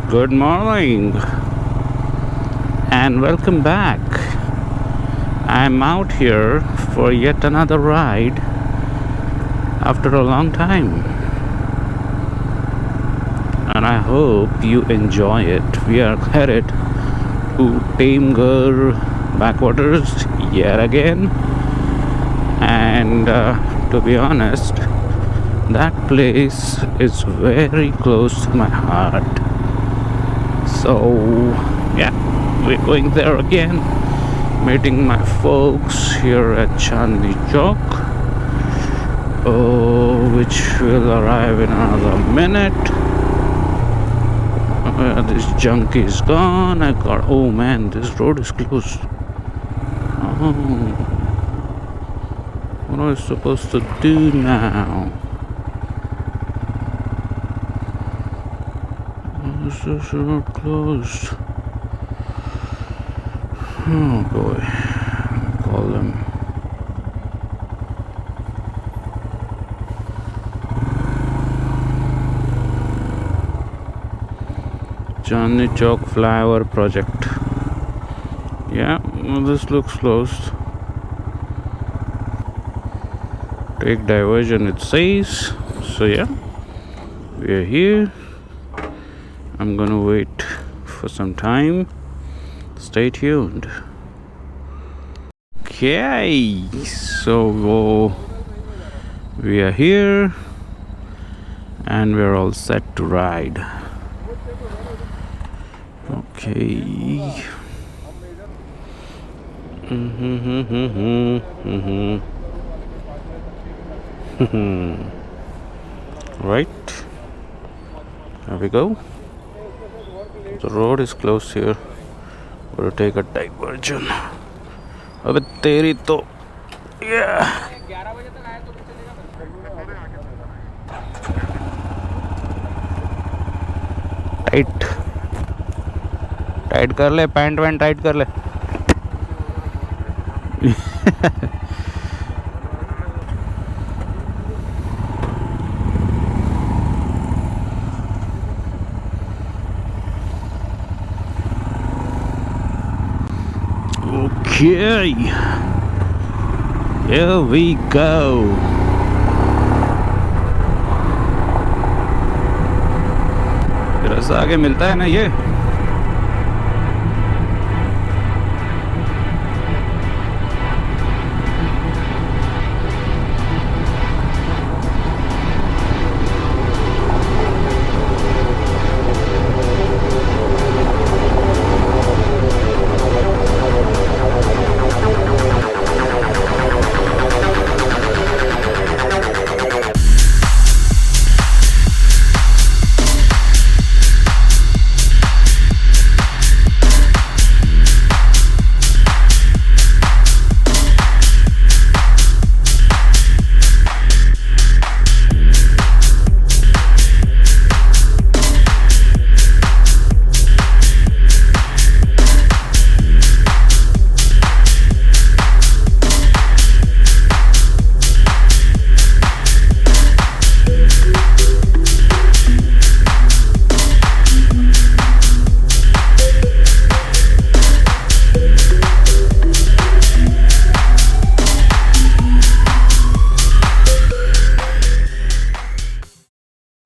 Good morning and welcome back. I'm out here for yet another ride after a long time, and I hope you enjoy it. We are headed to Temghar backwaters yet again, and to be honest, that place is very close to my heart. So yeah, we're going there again, meeting my folks here at Chandni Chowk, which will arrive in another minute. This junk is gone. Oh man, this road is closed. Oh, what am I supposed to do now? This is road closed. Oh boy, call them. Chandni Chowk flyover project. Yeah, well, this looks closed. Take diversion, it says. So yeah, we are here. I'm gonna wait for some time. Stay tuned. Okay, so we are here and we're all set to ride. Okay. Right. Here we go. The road is closed here. We'll take a diversion. अबे तेरी तो yeah. Tight कर ले, pant वैंट tight कर ले. Okay, here we go. रास्ता आगे मिलता है ना ये.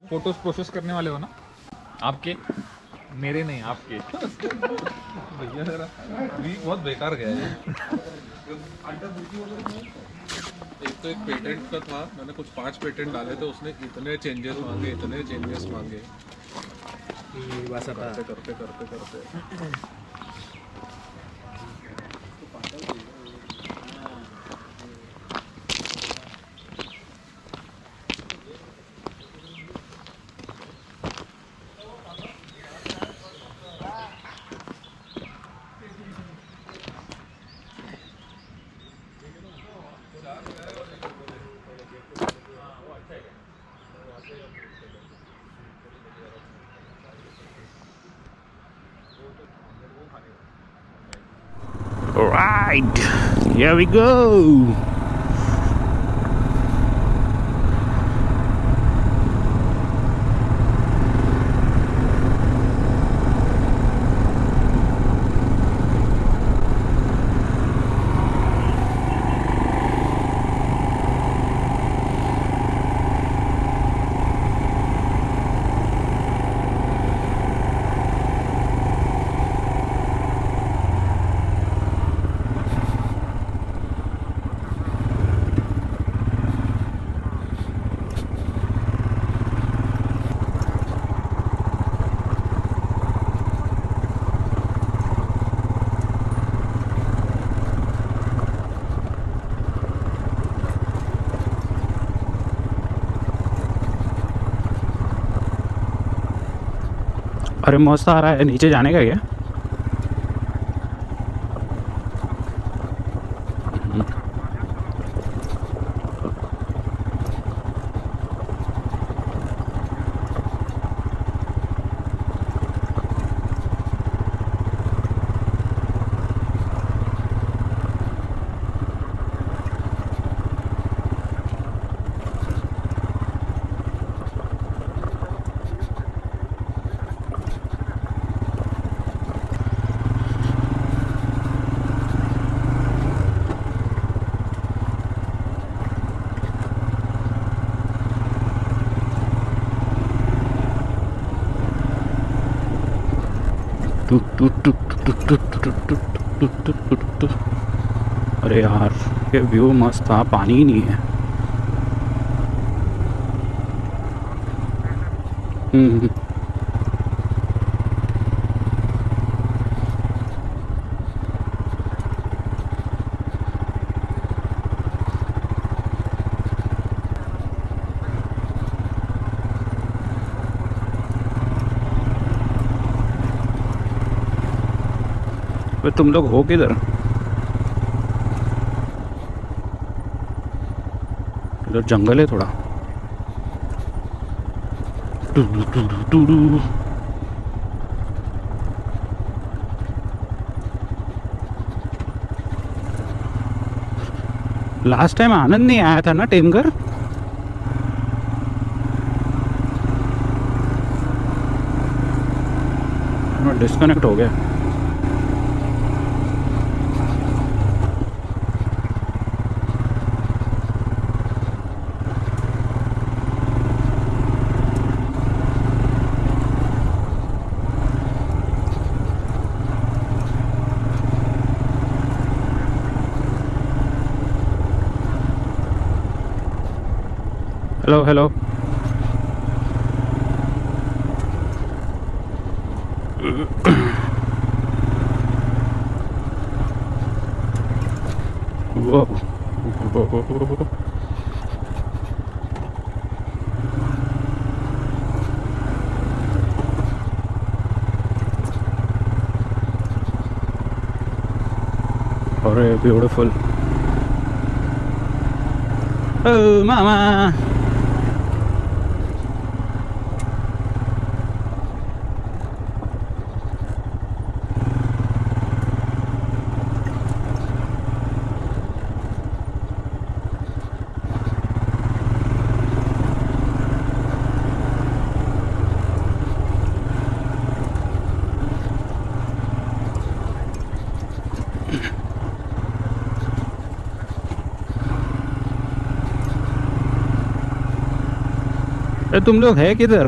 फोटोज प्रोसेस करने वाले हो ना आपके? मेरे नहीं, आपके. भैया जरा वीक बहुत बेकार गया है. एक तो एक पेटेंट का था, मैंने कुछ 5 पेटेंट डाले थे, उसने इतने चेंजेस मांगे करते करते. Alright, here we go. अरे मस्त आ रहा है, नीचे जाने का क्या? अरे यार ये व्यू मस्त था, पानी ही नहीं है। हम्म। वे तुम लोग हो किधर? इधर जंगल है थोड़ा। लास्ट टाइम आनंद नहीं आया था ना टेमघर? डिस्कनेक्ट हो गया। Hello hello. वो अरे ब्यूटीफुल। ओ मामा। अरे तुम लोग है किधर?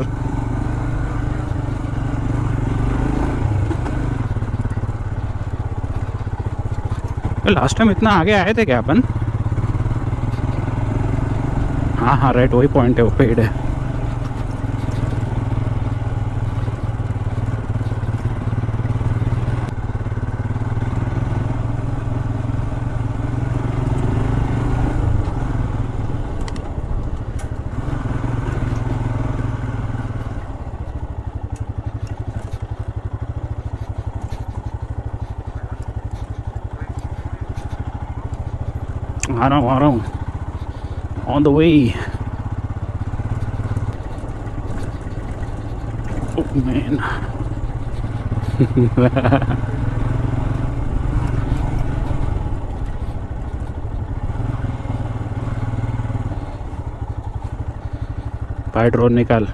लास्ट टाइम इतना आगे आए थे क्या अपन? हाँ हाँ राइट, वही पॉइंट है, वो पेड़ है। आ रहा हूँ on the way. Oh man. बाय ड्रोन निकाल।